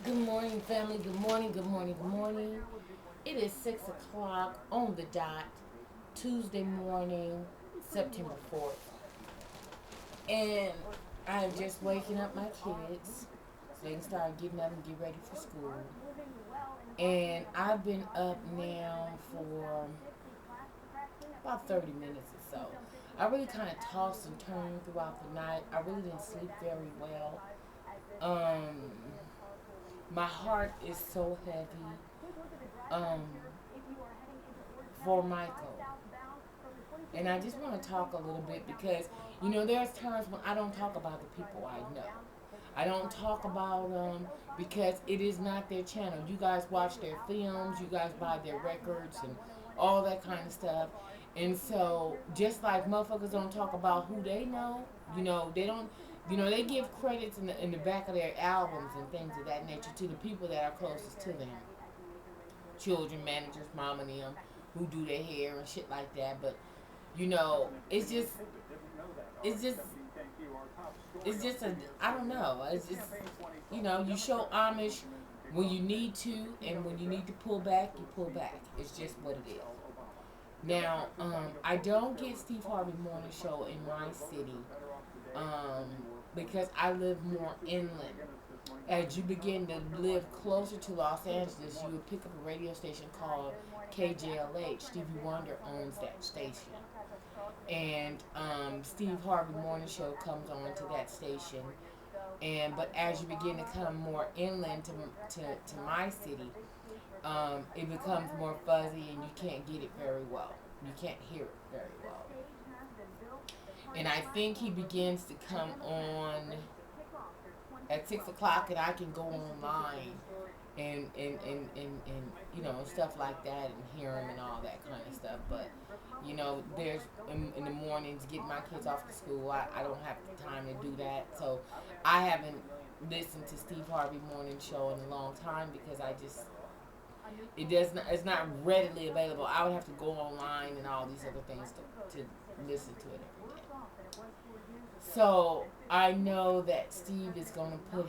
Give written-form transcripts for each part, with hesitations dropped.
Good morning, family. Good morning, good morning, good morning. It is 6 o'clock on the dot, Tuesday morning, September 4th. And I'm just waking up my kids so they can start getting up and get ready for school. And I've been up now for about 30 minutes or so. I really kind of tossed and turned throughout the night. I really didn't sleep very well. Um, my heart is so heavy. Um, for Michael. And I just want to talk a little bit because, there's times when I don't talk about the people I know. I don't talk about them because it is not their channel. You guys watch their films, you guys buy their records and all that kind of stuff. And so, just like motherfuckers don't talk about who they know, they don't, they give credits in the back of their albums and things of that nature to the people that are closest to them. Children, managers, mom and them, who do their hair and shit like that. But it's just, it's just a, I don't know. It's just, you show homage when you need to, and when you need to pull back, you pull back. It's just what it is. Now, I don't get Steve Harvey Morning Show in my city, um, because I live more inland. As you begin to live closer to Los Angeles, you would pick up a radio station called KJLH. Stevie Wonder owns that station. And Steve Harvey Morning Show comes on to that station. But as you begin to come more inland to my city, it becomes more fuzzy and you can't get it very well. You can't hear it very well. And I think he begins to come on at 6 o'clock, and I can go online and stuff like that and hear him and all that kind of stuff. But there's in the mornings getting my kids off to school. I don't have the time to do that, so I haven't listened to Steve Harvey Morning Show in a long time because it's not readily available. I would have to go online and all these other things to listen to it every day. So I know that Steve is going to put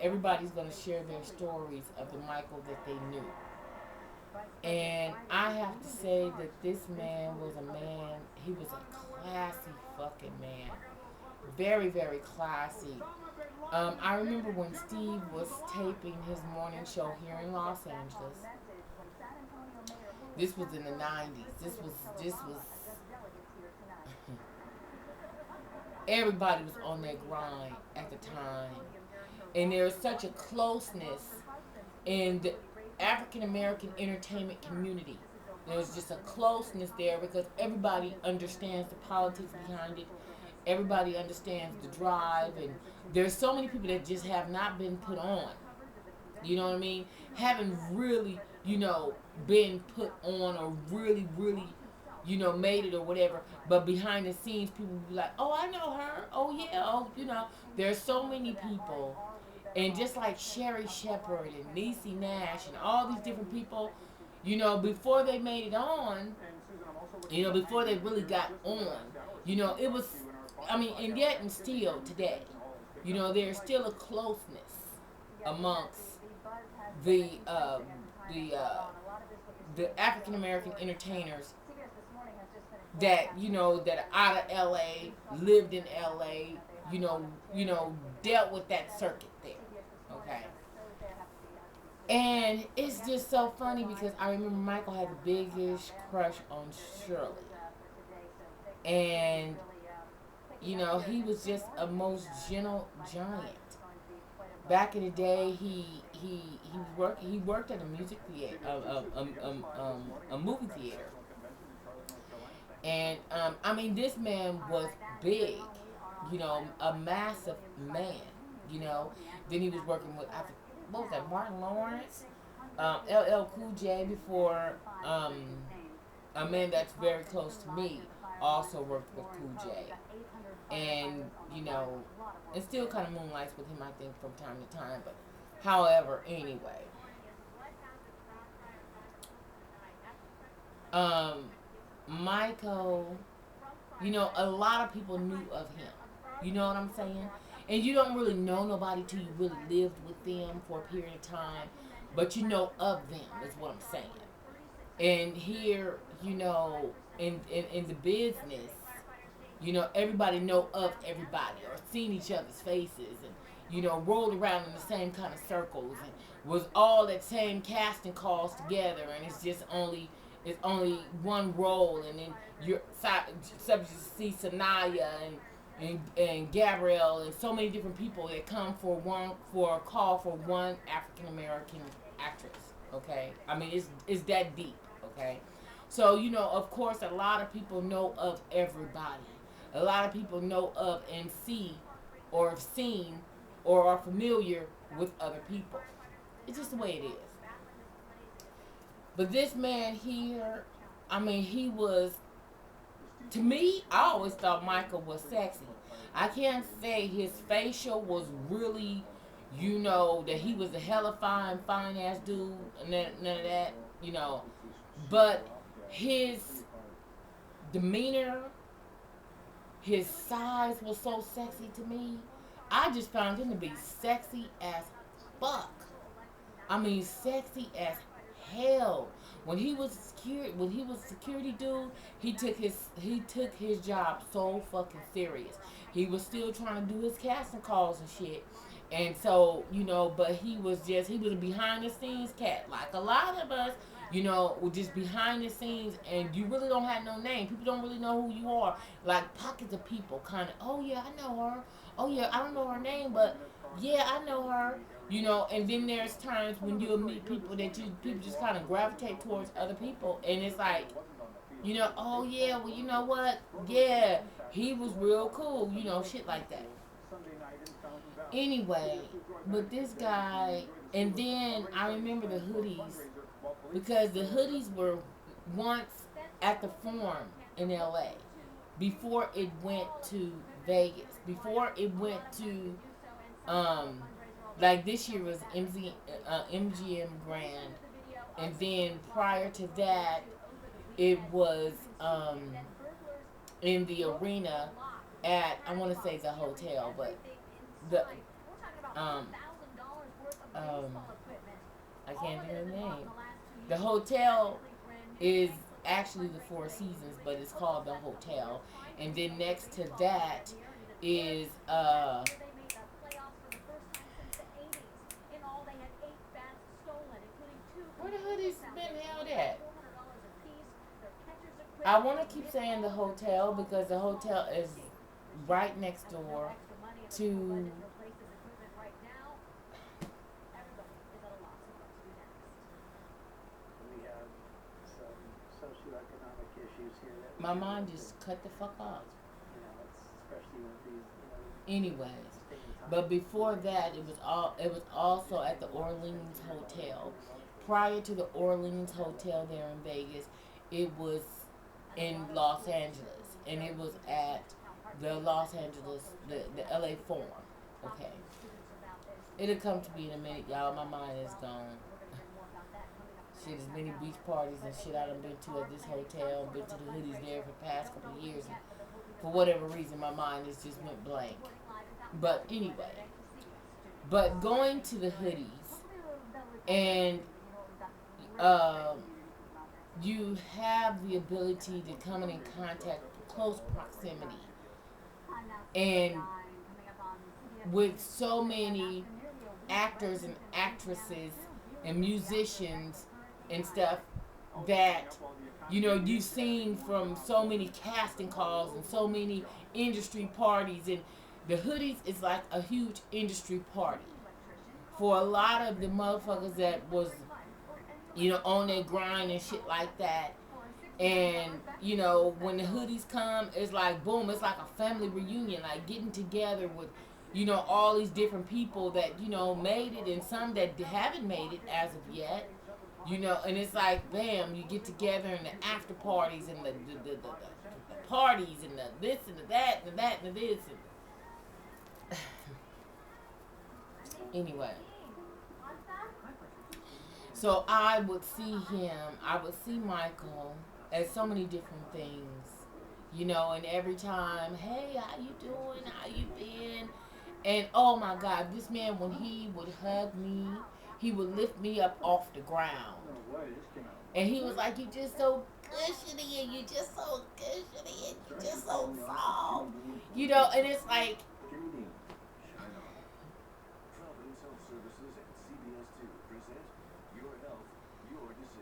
everybody's going to share their stories of the Michael that they knew. And I have to say that this man was a man, he was a classy fucking man. Very, very classy. I remember when Steve was taping his morning show here in Los Angeles. This was in the 90s. This was everybody was on their grind at the time. And there's such a closeness in the African American entertainment community. There's just a closeness there because everybody understands the politics behind it. Everybody understands the drive, and there's so many people that just have not been put on. You know what I mean? Haven't really, been put on or really, really, made it or whatever. But behind the scenes, people will be like, "Oh, I know her. Oh yeah. Oh, there's so many people." And just like Sherry Shepherd and Niecy Nash and all these different people, before they made it on, before they really got on, it was, and yet and still today, there's still a closeness amongst the uh, the uh, the African American entertainers that are out of L.A., lived in L.A., dealt with that circuit there. Okay. And it's just so funny because I remember Michael had the biggest crush on Shirley. And, he was just a most gentle giant. Back in the day, he worked at a music theater, a movie theater. And, this man was big, a massive man, you know. Then he was working with, what was that, Martin Lawrence, LL Cool J before, a man that's very close to me also worked with Cool J. And, and still kind of moonlights with him, I think, from time to time. But, however, anyway. Um, Michael, a lot of people knew of him. You know what I'm saying? And you don't really know nobody till you really lived with them for a period of time, but you know of them is what I'm saying. And here, in the business, everybody know of everybody or seen each other's faces and rolled around in the same kind of circles and was all that same casting calls together, and it's only one role, and then you're subject to see Sanaya and Gabrielle and so many different people that come for a call for one African American actress. Okay, I mean it's that deep. Okay, so of course a lot of people know of everybody. A lot of people know of and see or have seen or are familiar with other people. It's just the way it is. But this man here, I mean, he was, to me, I always thought Michael was sexy. I can't say his facial was really, that he was a hella fine ass dude, and none of that, you know. But his demeanor, his size was so sexy to me. I just found him to be sexy as fuck. I mean, sexy as hell. When he was security dude, he took his job so fucking serious. He was still trying to do his casting calls and shit. And so, but he was a behind the scenes cat. Like a lot of us, were just behind the scenes, and you really don't have no name. People don't really know who you are. Like pockets of people kind of, oh yeah, I know her. Oh yeah, I don't know her name, but yeah, I know her. And then there's times when you'll meet people that people just kind of gravitate towards other people, and it's like, oh yeah, well, you know what? Yeah, he was real cool, shit like that. Anyway, but this guy, and then I remember the hoodies, because the hoodies were once at the Forum in LA before it went to Vegas, before it went to like this year was MGM Grand, and then prior to that it was in the arena at, I want to say, the hotel, but the um um I can't think of the name. The hotel is actually the Four Seasons, but it's called the hotel. And then next to that is where the hood is been held at? I want to keep saying the hotel because the hotel is right next door to. My mind just cut the fuck off. Anyways, but before that, it was also at the Orleans Hotel. Prior to the Orleans Hotel there in Vegas, it was in Los Angeles, and it was at the Los Angeles, the LA Forum. Okay, it'll come to me in a minute, y'all. My mind is gone. Shit, as many beach parties and shit I done been to at this hotel, been to the hoodies there for the past couple of years, and for whatever reason, my mind has just went blank. But anyway, but going to the hoodies, and um, you have the ability to come in contact, close proximity, and with so many actors and actresses and musicians and stuff that you've seen from so many casting calls and so many industry parties, and the hoodies is like a huge industry party for a lot of the motherfuckers that was on their grind and shit like that. And when the hoodies come, it's like boom, it's like a family reunion, like getting together with all these different people that made it, and some that haven't made it as of yet. And it's like bam, you get together in the after parties and the parties and the this and the that and the that and the this and anyway. So I would see Michael as so many different things, and every time, hey, how you doing? How you been? And oh my God, this man, when he would hug me, he would lift me up off the ground. And he was like, "You just so cushiony, and you just so cushiony, and you just so soft." And it's like,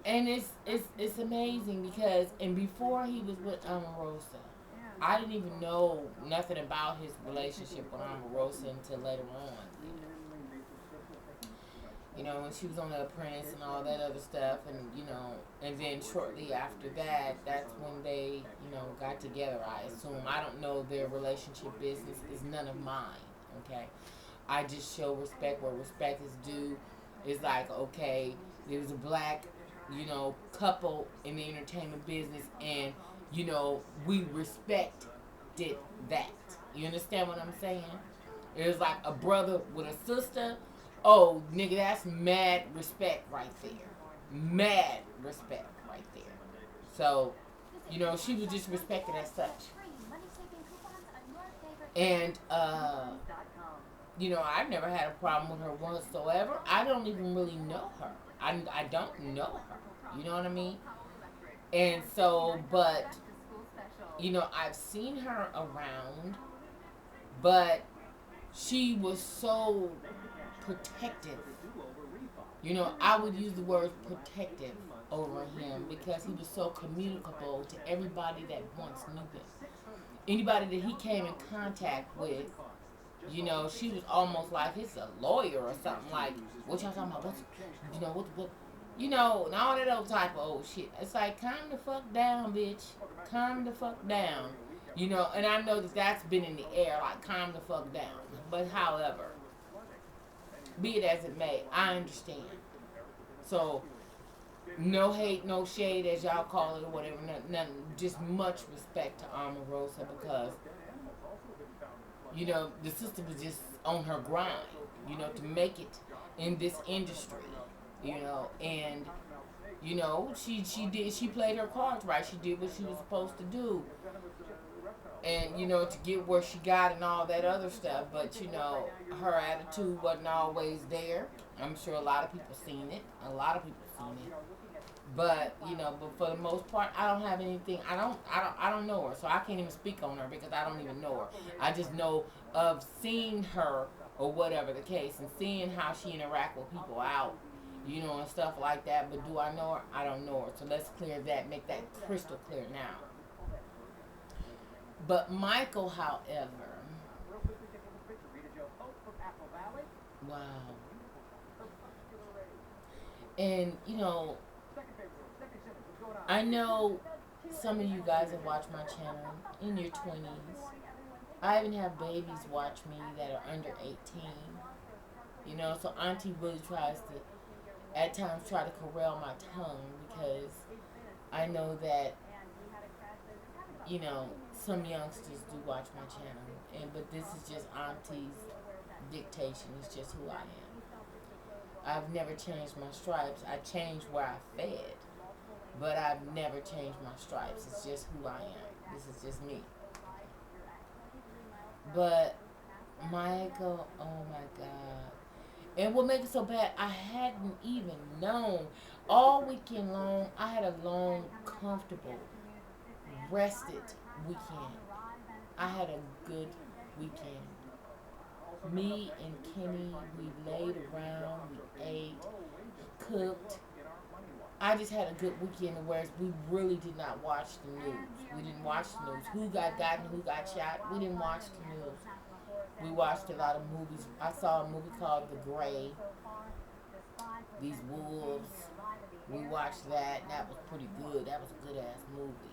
and it's amazing because, and before he was with Omarosa, I didn't even know nothing about his relationship with Omarosa until later on. When she was on The Apprentice and all that other stuff, and then shortly after that, that's when they, got together. I assume. I don't know their relationship business. Is none of mine. Okay, I just show respect where respect is due. It's like, okay, there was a black, couple in the entertainment business, and we respected that. You understand what I'm saying? It was like a brother with a sister. Oh, nigga, that's mad respect right there. Mad respect right there. So, she was just respected as such. And, I've never had a problem with her whatsoever. I don't even really know her. I don't know her. You know what I mean? And so, but, I've seen her around, but she was so protective. I would use the word protective over him because he was so communicable to everybody that once knew him. Anybody that he came in contact with, she was almost like he's a lawyer or something. Like, what y'all talking about? And all that old type of old shit. It's like, calm the fuck down, bitch. Calm the fuck down. And I know that that's been in the air, like, calm the fuck down. But however, be it as it may, I understand. So, no hate, no shade, as y'all call it, or whatever. Nothing, just much respect to Omarosa because, the sister was just on her grind, to make it in this industry, and, she played her cards right. She did what she was supposed to do. And, to get where she got and all that other stuff. But, her attitude wasn't always there. I'm sure a lot of people seen it. But, but for the most part, I don't have anything. I don't know her. So I can't even speak on her because I don't even know her. I just know of seeing her or whatever the case and seeing how she interact with people out, and stuff like that. But do I know her? I don't know her. So let's clear that, make that crystal clear now. But Michael, however, wow. And, I know some of you guys have watched my channel in your 20s. I even have babies watch me that are under 18. So Auntie really tries to, at times, try to corral my tongue because I know that, some youngsters do watch my channel, but this is just Auntie's dictation. It's just who I am. I've never changed my stripes. I changed where I fed, but I've never changed my stripes. It's just who I am. This is just me. But Michael, oh my God. And what makes it so bad, I hadn't even known. All weekend long, I had a long, comfortable, rested weekend. I had a good weekend. Me and Kenny, we laid around, we ate, cooked. I just had a good weekend, whereas we really did not watch the news. We didn't watch the news. Who got gotten, who got shot, we didn't watch the news. We watched a lot of movies. I saw a movie called The Gray, These Wolves. We watched that, and that was pretty good. That was a good-ass movie.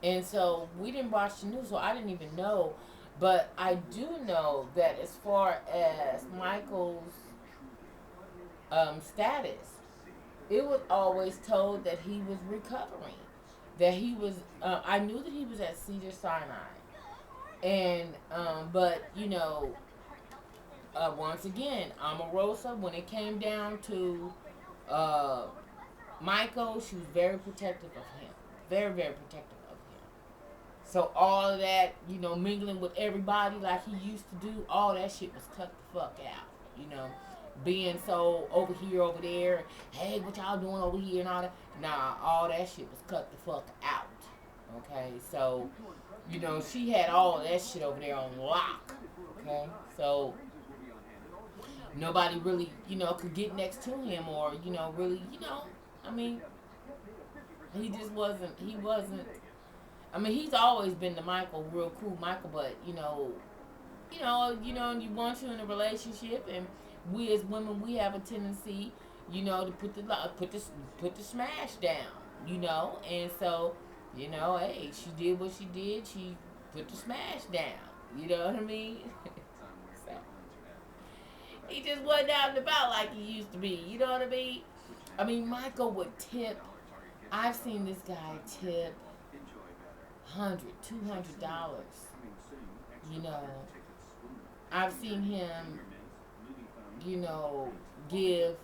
And so we didn't watch the news, so I didn't even know. But I do know that as far as Michael's status, it was always told that he was recovering. That he was, I knew that he was at Cedar Sinai. And, but, once again, Omarosa, when it came down to Michael, she was very protective of him. Very, very protective of him. So all of that, mingling with everybody like he used to do, all that shit was cut the fuck out. You know, being so over here, over there, hey, what y'all doing over here and all that. Nah, all that shit was cut the fuck out. Okay, so she had all of that shit over there on lock. Okay, so nobody really, could get next to him or, really, I mean, he just wasn't, he wasn't, I mean, he's always been the Michael, real cool Michael, but, you want you in a relationship, and we as women, we have a tendency, to put the smash down, and so, hey, she did what she did, she put the smash down, you know what I mean? So, he just wasn't out and about like he used to be. You know what I mean? I mean, Michael would tip. I've seen this guy tip $100, $200. You know, I've seen him, give,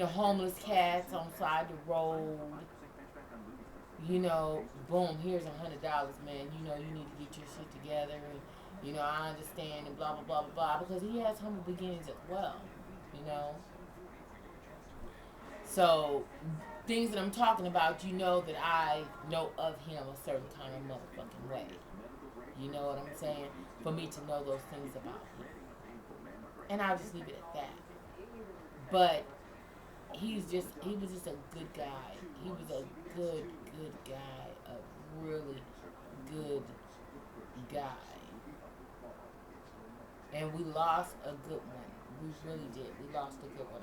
homeless cats on the side of the road. Boom, here's $100, man. You need to get your shit together, and I understand, and blah blah blah blah blah, because he has humble beginnings as well. You know, so things that I'm talking about, that I know of him a certain kind of motherfucking way. You know what I'm saying? For me to know those things about him, and I'll just leave it at that. But he was just a good guy. He was a good guy, a really good guy. And we lost a good one. We really did. We lost a good one.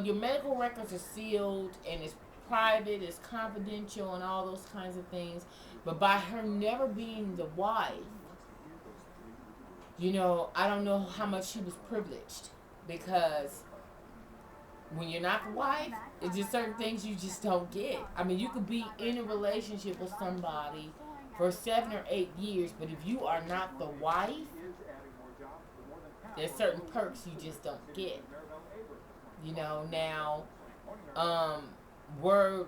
Your medical records are sealed and it's private, it's confidential, and all those kinds of things. But by her never being the wife, I don't know how much she was privileged, because when you're not the wife, it's just certain things you just don't get. I mean, you could be in a relationship with somebody for 7 or 8 years, but if you are not the wife, there's certain perks you just don't get. Now, word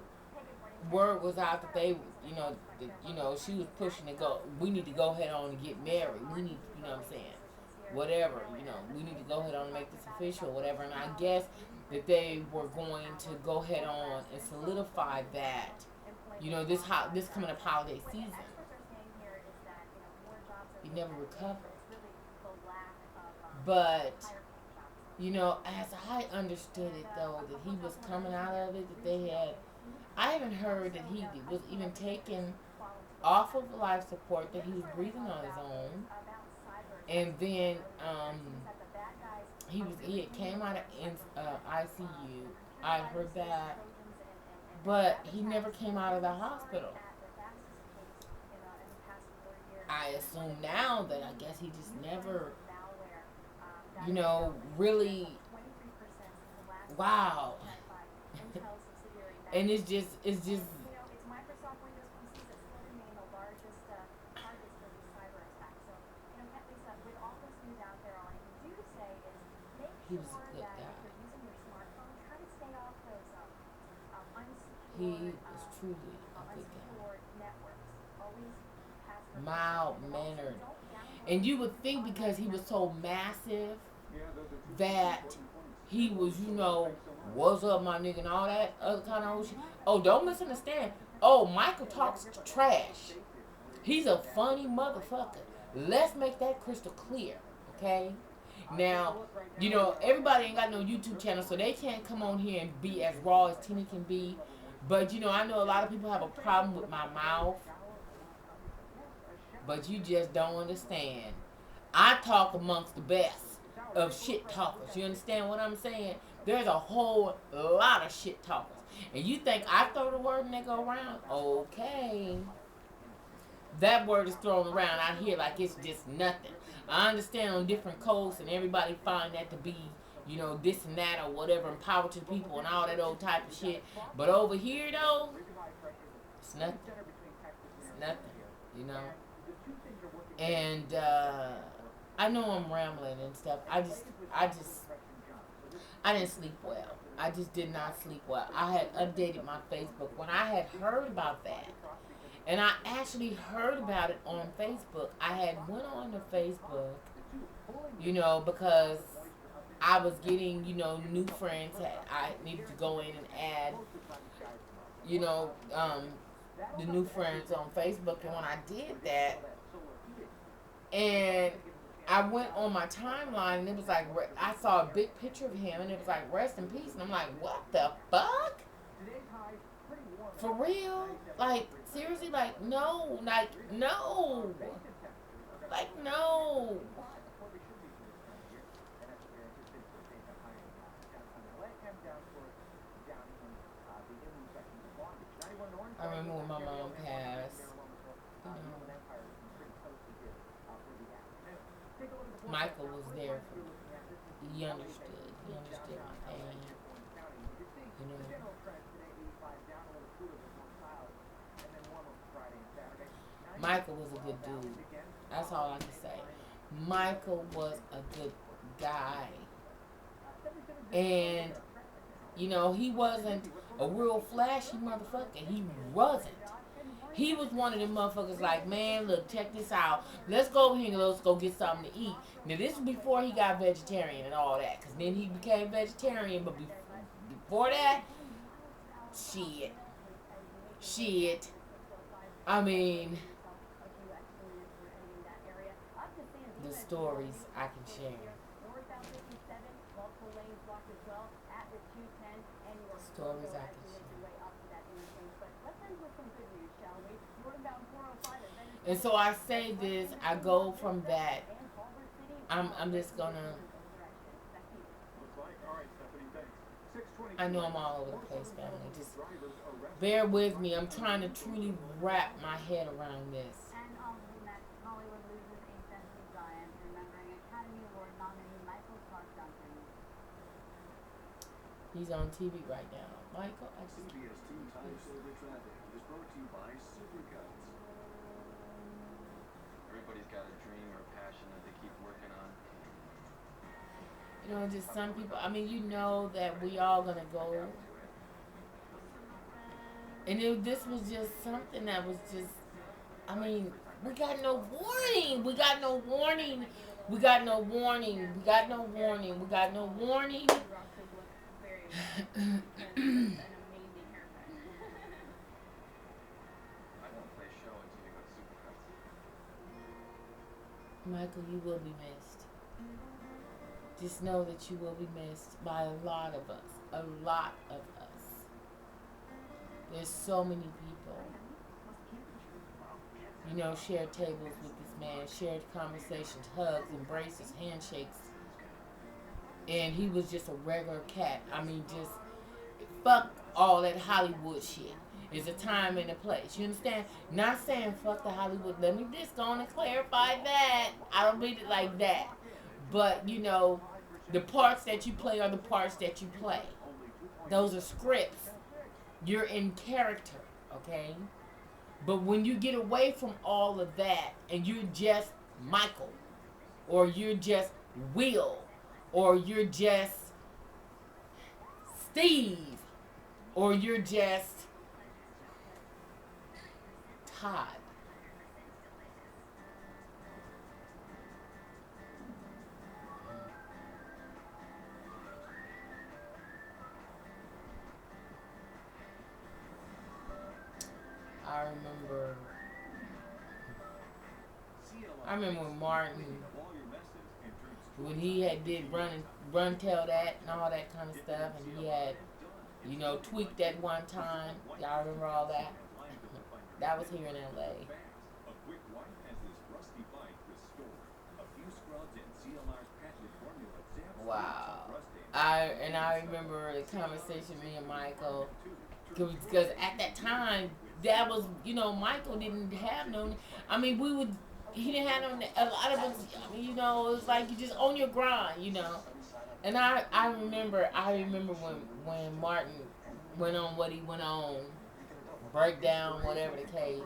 was out that they, she was pushing to go. We need to go ahead on and get married. We need, what I'm saying, whatever. We need to go ahead on and make this official, whatever. And I guess that they were going to go ahead on and solidify that. This coming up holiday season. He never recovered. But, as I understood it, though, that he was coming out of it, that they had, I haven't heard that he was even taken off of life support, that he was breathing on his own. And then, he had came out of ICU. I heard that. But he never came out of the hospital. I assume now that I guess he just never, really, wow. And it's just, he was a good guy. He was truly a good guy. Mild mannered. And you would think because he was so massive that he was, what's up, my nigga, and all that other kind of old shit. Oh, don't misunderstand. Oh, Michael talks trash. He's a funny motherfucker. Let's make that crystal clear, okay? Now, everybody ain't got no YouTube channel, so they can't come on here and be as raw as Tina can be. But, I know a lot of people have a problem with my mouth. But you just don't understand. I talk amongst the best of shit talkers. You understand what I'm saying? There's a whole lot of shit talkers. And you think I throw the word and they go around? Okay. That word is thrown around out here like it's just nothing. I understand on different coasts and everybody find that to be, this and that or whatever, and power to the people and all that old type of shit. But over here though, it's nothing. It's nothing, And I know I'm rambling and stuff. I didn't sleep well. I just did not sleep well. I had updated my Facebook when I had heard about that. And I actually heard about it on Facebook. I had went on to Facebook, because I was getting, new friends. I needed to go in and add, you know, um, the new friends on Facebook. And when I did that, and I went on my timeline, and it was like, I saw a big picture of him, and it was like, rest in peace. And I'm like, what the fuck? For real? Like, seriously? Like, no. Like, no. Like, no. I remember when my mom passed. You Michael was there for me. He understood. He understood my pain. You know. Michael was a good dude. That's all I can say. Michael was a good guy. And, he wasn't a real flashy motherfucker. He wasn't. He was one of them motherfuckers like, man, look, check this out. Let's go over here and let's go get something to eat. Now, this was before he got vegetarian and all that. Because then he became vegetarian. But before that, shit. Shit. I mean, the stories I can share. Stories I can share. And so I say this, I go from that. I'm just gonna. I know I'm all over the place, family. Just bear with me. I'm trying to truly wrap my head around this. He's on TV right now. Michael, I just CBS 2 Time Saver Traffic is brought to you by Supercuts. Everybody's got a dream or a passion that they keep working on. Just some people. I mean, that we all gonna go. And this was just something that was just. I mean, we got no warning. We got no warning. We got no warning. We got no warning. We got no warning. Michael, you will be missed. Just know that you will be missed by a lot of us. A lot of us. There's so many people. Shared tables with this man, shared conversations, hugs, embraces, handshakes. And he was just a regular cat. I mean, just fuck all that Hollywood shit. There's a time and a place. You understand? Not saying fuck the Hollywood. Let me just go on and clarify that. I don't mean it like that. But, the parts that you play are the parts that you play. Those are scripts. You're in character, okay? But when you get away from all of that and you're just Michael, or you're just Will, or you're just Steve, or you're just Todd. I remember when Martin, when he did run tell that and all that kind of stuff, and he had, tweaked that one time. Y'all remember all that? That was here in LA. Wow. I remember the conversation me and Michael, because at that time that was, Michael didn't have no. I mean, he didn't have no. A lot of us, I mean, it was like you just on your grind, And I remember when Martin went on what he went on, breakdown, whatever the case.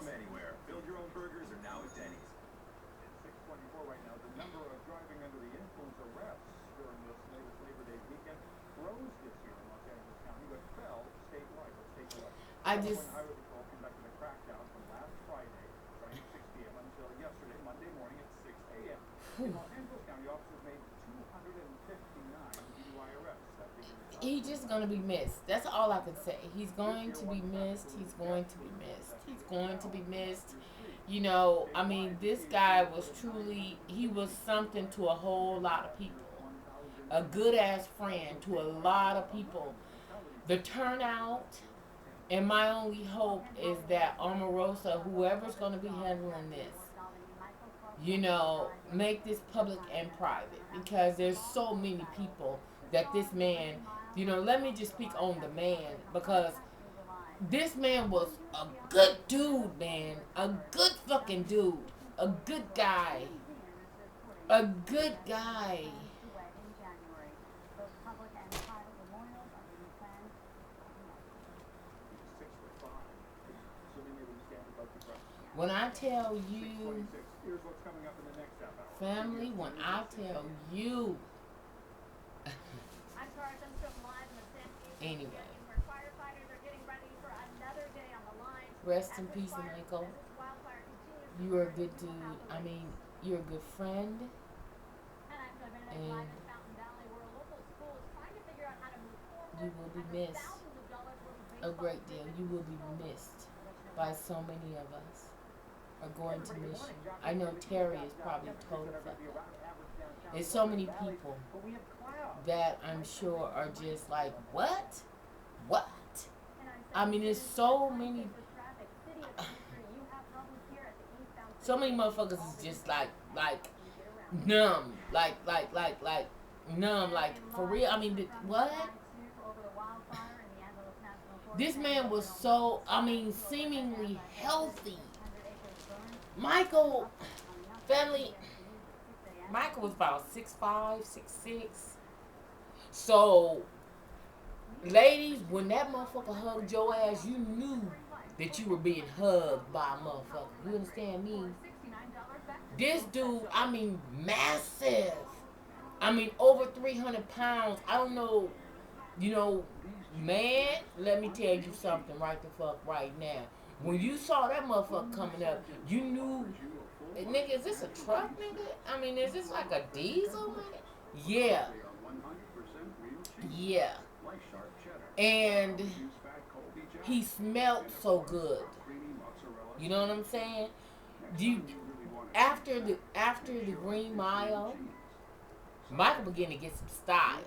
I just Whew. He's just gonna be missed. That's all I can say. He's going to be missed. He's going to be missed. He's going to be missed. You know, I mean, this guy was truly, he was something to a whole lot of people. A good ass friend to a lot of people. The turnout, and my only hope is that Omarosa, whoever's going to be handling this, you know, make this public and private, because there's so many people that this man, you know, let me just speak on the man, because this man was a good dude, man. A good fucking dude. A good guy. A good guy. When I tell you, family, when I tell you, anyway, rest in peace, Michael. You are a good dude. I mean, you're a good friend, and you will be missed a great deal. You will be missed by so many of us. Are going to miss you. I know Terry is probably total fuck up. There's so many people that I'm sure are just like, what? What? I mean, there's so many motherfuckers is just like numb, like numb, like for real. I mean, what? This man was so, I mean, seemingly healthy. Michael, family, Michael was about 6'5", 6'6". So, ladies, when that motherfucker hugged your ass, you knew that you were being hugged by a motherfucker. You understand me? This dude, I mean, massive. I mean, over 300 pounds. I don't know, you know, man, let me tell you something right the fuck right now. When you saw that motherfucker coming up, you knew, nigga, is this a truck, nigga? I mean, is this like a diesel, nigga? Yeah. Yeah. And he smelled so good. You know what I'm saying? After the Green Mile, Michael began to get some style.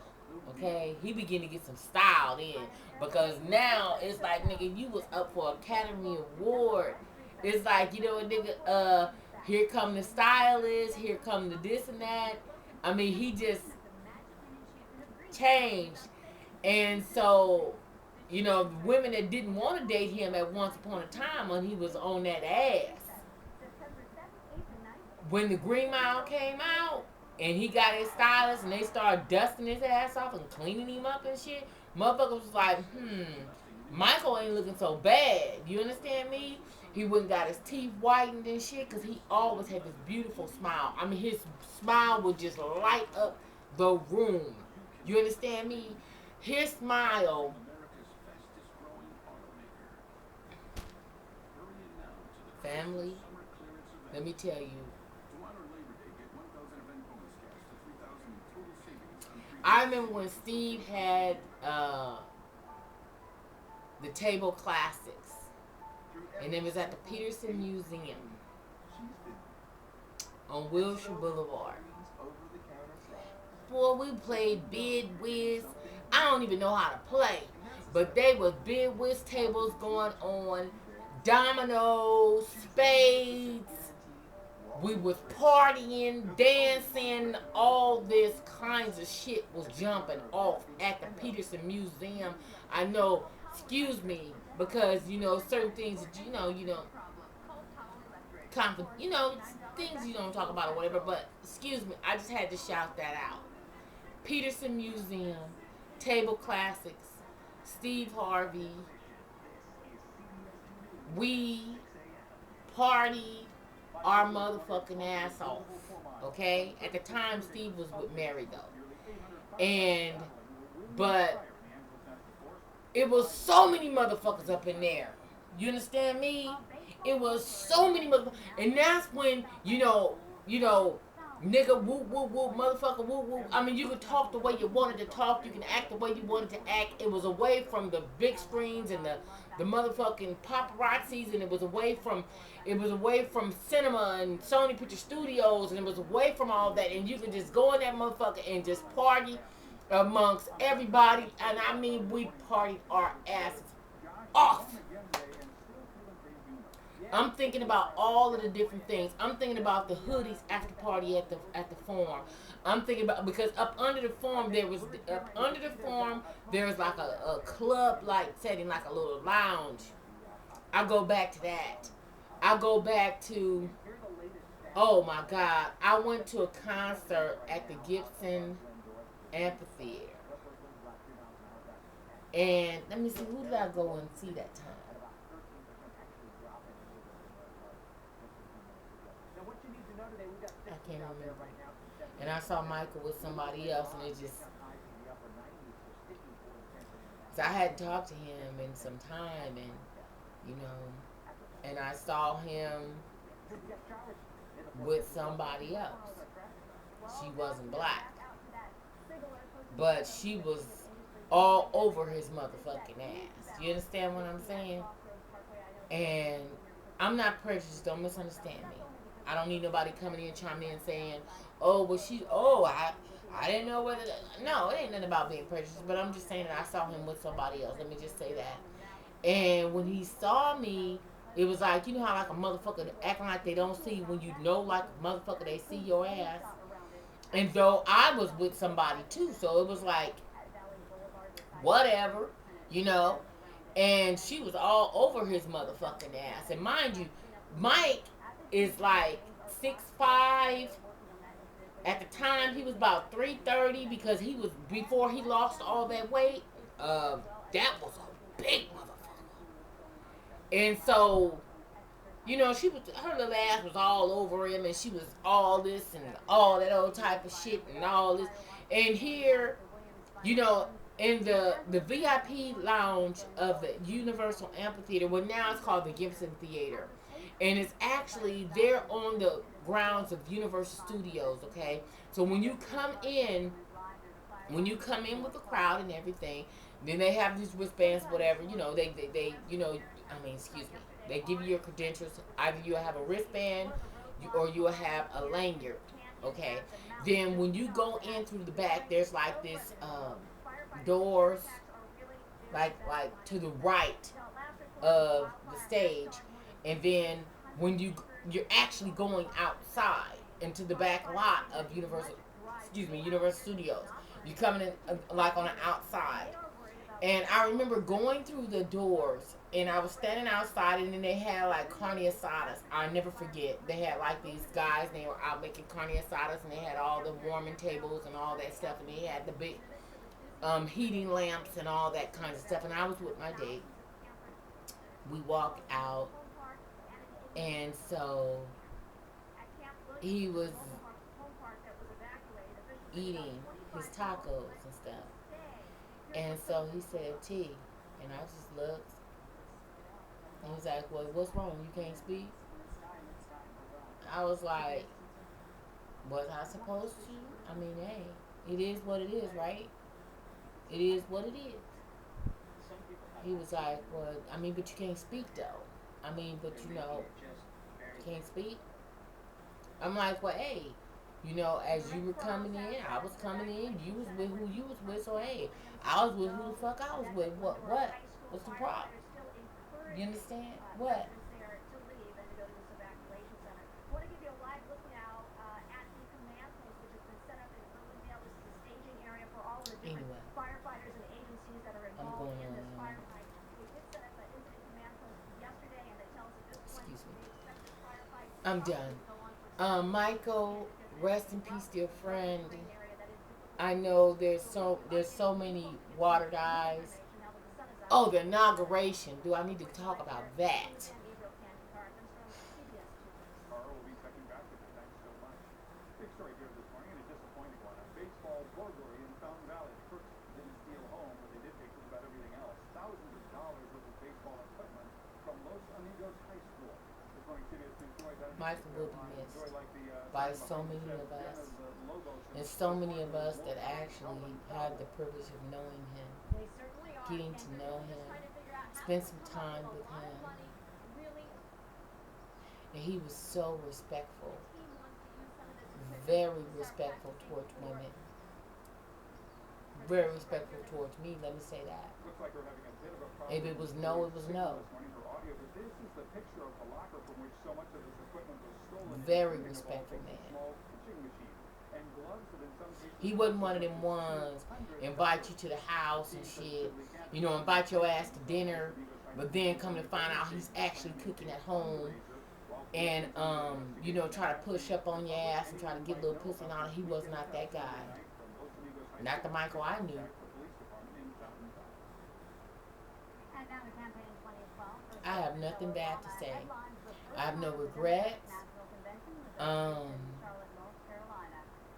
Okay, he began to get some style in, because now it's like, nigga, you was up for Academy Award. It's like, you know what, nigga, here come the stylist, here come the this and that. I mean, he just changed. And so, you know, women that didn't want to date him at once upon a time when he was on that ass, when the Green Mile came out, and he got his stylist, and they started dusting his ass off and cleaning him up and shit, motherfuckers was like, Michael ain't looking so bad. You understand me? He went and got his teeth whitened and shit, because he always had this beautiful smile. I mean, his smile would just light up the room. You understand me? His smile, family, let me tell you, I remember when Steve had the Table Classics, and it was at the Peterson Museum on Wilshire Boulevard. Boy, we played Bid Whiz. I don't even know how to play, but they was Bid Whiz tables going on, dominoes, spades. We was partying, dancing, all this kinds of shit was jumping off at the Peterson Museum. I know, excuse me, because, you know, certain things that, you know, things you don't talk about or whatever, but excuse me, I just had to shout that out. Peterson Museum, Table Classics, Steve Harvey, we partied our motherfucking ass off, okay? At the time, Steve was with Mary, though. But it was so many motherfuckers up in there. You understand me? It was so many motherfuckers. And that's when, you know, Nigga, whoop, whoop, whoop, motherfucker, whoop, whoop. I mean, you could talk the way you wanted to talk. You can act the way you wanted to act. It was away from the big screens and the motherfucking paparazzis, and it was away from cinema and Sony Picture Studios, and it was away from all that. And you could just go in that motherfucker and just party amongst everybody. And I mean, we partied our asses off. I'm thinking about all of the different things. I'm thinking about the hoodies after party at the farm. I'm thinking about because up under the farm there was like a club like setting, like a little lounge. I go back to that. I go back to, oh my God, I went to a concert at the Gibson Amphitheater. And let me see, who did I go and see that time? I can't remember. And I saw Michael with somebody else, and it just. So I hadn't talked to him in some time, and, you know, and I saw him with somebody else. She wasn't black, but she was all over his motherfucking ass. You understand what I'm saying? And I'm not prejudiced, don't misunderstand me. I don't need nobody coming in chiming in saying, oh, well, I didn't know whether, no, it ain't nothing about being prejudiced, but I'm just saying that I saw him with somebody else. Let me just say that. And when he saw me, it was like, you know how like a motherfucker acting like they don't see when you know like a motherfucker they see your ass. And though I was with somebody too, so it was like, whatever, you know. And she was all over his motherfucking ass. And mind you, Mike is like 6'5". At the time, he was about 330 because he was before he lost all that weight. That was a big motherfucker. And so, you know, her little ass was all over him, and she was all this and all that old type of shit and all this. And here, you know, in the VIP lounge of the Universal Amphitheater, well now it's called the Gibson Theater, and it's actually there on the grounds of Universal Studios. Okay, so when you come in with the crowd and everything, then they have these wristbands, whatever, you know, they you know, I mean, excuse me, they give you your credentials. Either you have a wristband, or you have a lanyard. Okay, then when you go in through the back, there's like this doors, like to the right of the stage, and then when you're actually going outside into the back lot of Universal Studios. You're coming in like on the outside. And I remember going through the doors, and I was standing outside, and then they had like carne asadas. I'll never forget. They had like these guys, and they were out making carne asadas, and they had all the warming tables and all that stuff, and they had the big heating lamps and all that kind of stuff. And I was with my date. We walked out, and so he was eating his tacos and stuff. And so he said, T, and I just looked, and he's like, well, what's wrong? You can't speak? I was like, was I supposed to? I mean, hey, it is what it is, right? It is what it is. He was like, well, I mean, but you can't speak, though. I mean, but you know, you can't speak. I'm like, well, hey, you know, as you were coming in, I was coming in, you was with who you was with, so hey, I was with who the fuck I was with. What? What's the problem? You understand? What? Anyway, I'm going on. Excuse me. I'm done. Michael, rest in peace, dear friend. I know there's so many water dies. Oh, the inauguration. Do I need to talk about that? Michael will be missed by so many of us. And so many of us that actually had the privilege of knowing him, getting to know him, spend some time with him. And he was so respectful, very respectful towards women, very respectful towards me, let me say that. If it was no, it was no. Very respectful man. He wasn't one of them ones invite you to the house and shit, invite your ass to dinner, but then come to find out he's actually cooking at home and try to push up on your ass and try to get a little pussy and all. He was not that guy. Not the Michael I knew. I have nothing bad to say. I have no regrets.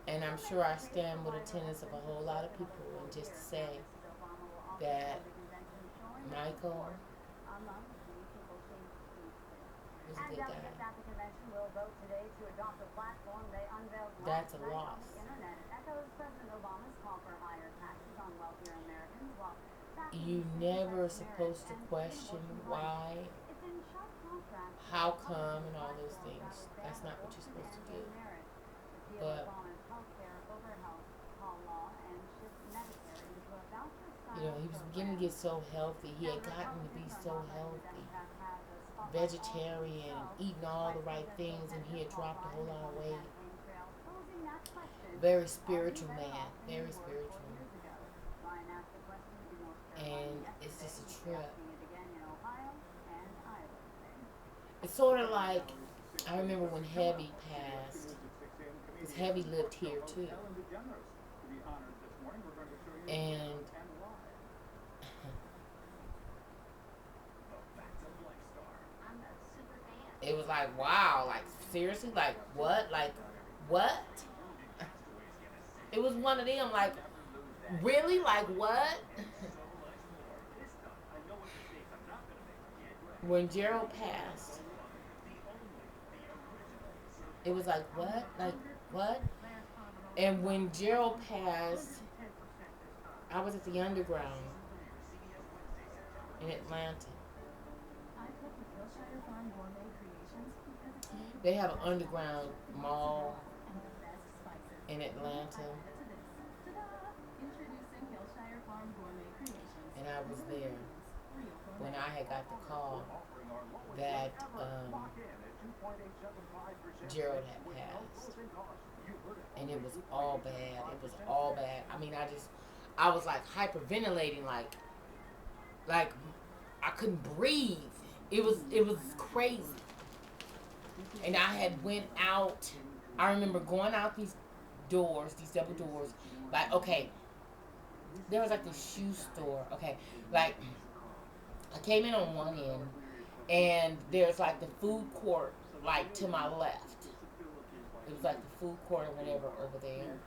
And I'm sure I stand with the tenets of a whole lot of people. And just to say that Michael was a good guy. That's a loss. You never supposed to question why, how come, and all those things. That's not what you're supposed to do. But he was beginning to get so healthy. He had gotten to be so healthy, vegetarian, eating all the right things, and he had dropped a whole lot of weight. Very spiritual man, very spiritual. And it's just a trip. It's sort of like, I remember when Heavy passed, because Heavy lived here too. And it was like, wow, like seriously, like what? Like what? It was one of them, like, really? Like what? When Gerald passed, it was like, what? Like, what? And when Gerald passed, I was at the Underground in Atlanta. They have an underground mall in Atlanta. And I was there when I had got the call that Gerald had passed. And it was all bad. It was all bad. I mean, I was like hyperventilating, like I couldn't breathe. It was crazy. And I had went out. I remember going out these doors, these double doors. Like, okay, there was like a shoe store. Okay, like I came in on one end, and there's like the food court, like to my left. It was like the food court or whatever over there.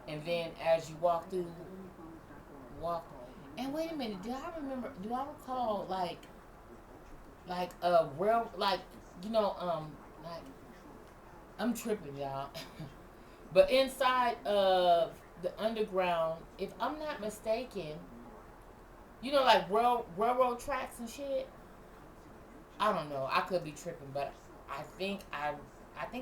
And then as you walk, and wait a minute, do I recall like a real, like, like, I'm tripping, y'all. But inside of the Underground, if I'm not mistaken, like railroad tracks and shit. I don't know. I could be tripping, but I think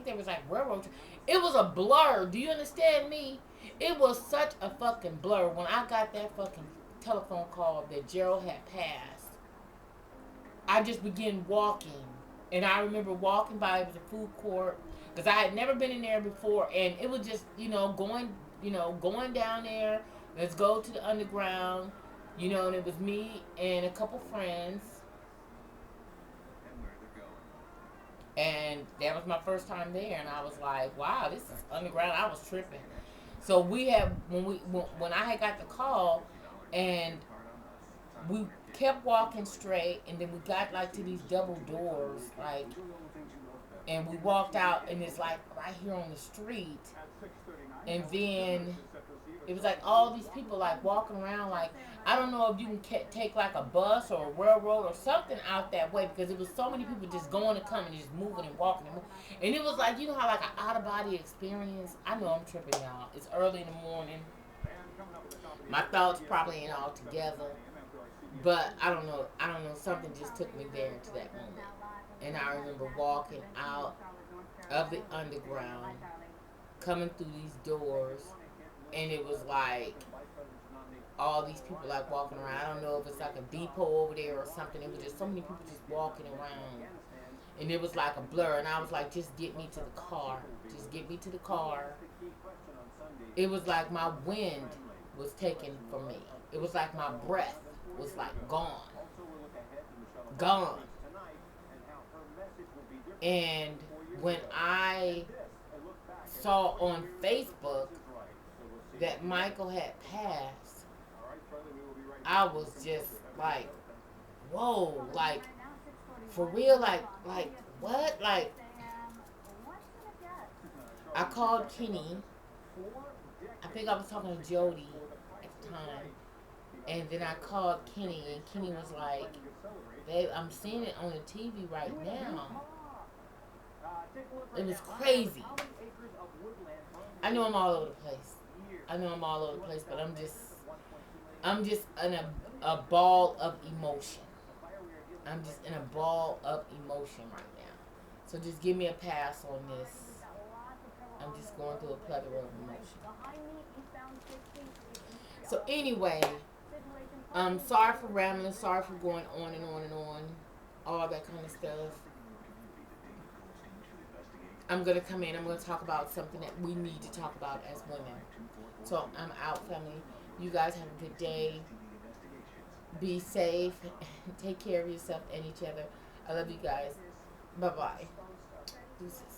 there was like railroad. It was a blur. Do you understand me? It was such a fucking blur when I got that fucking telephone call that Gerald had passed. I just began walking, and I remember walking by. It was a food court because I had never been in there before, and it was just going down there. Let's go to the Underground, and it was me and a couple friends. And that was my first time there, and I was like, "Wow, this is Underground." I was tripping. So when I had got the call, and we kept walking straight, and then we got like to these double doors, like, and we walked out, and it's like right here on the street, and then It was like all these people like walking around like, I don't know if you can take like a bus or a railroad or something out that way, because it was so many people just going and coming, just moving and walking and it was like, you know how like an out of body experience. I know I'm tripping, y'all. It's early in the morning. My thoughts probably ain't all together, but I don't know. I don't know. Something just took me there to that moment, and I remember walking out of the underground, coming through these doors, and it was like all these people like walking around. I don't know if it's like a depot over there or something. It was just so many people just walking around, and it was like a blur. And I was like, just get me to the car. Just get me to the car. It was like my wind was taken from me. It was like my breath was like gone. Gone. And when I saw on Facebook that Michael had passed, I was just like, whoa, like, for real, like what? Like, I called Kenny. I think I was talking to Jody at the time. And then I called Kenny, and Kenny was like, babe, I'm seeing it on the TV right now. It was crazy. I know I'm all over the place. But I'm just in a ball of emotion. I'm just in a ball of emotion right now. So just give me a pass on this. I'm just going through a plethora of emotion. So anyway, sorry for rambling, sorry for going on and on and on, all that kind of stuff. I'm going to come in, I'm going to talk about something that we need to talk about as women. So I'm out, family. You guys have a good day. Be safe. Take care of yourself and each other. I love you guys. Bye-bye. Deuces.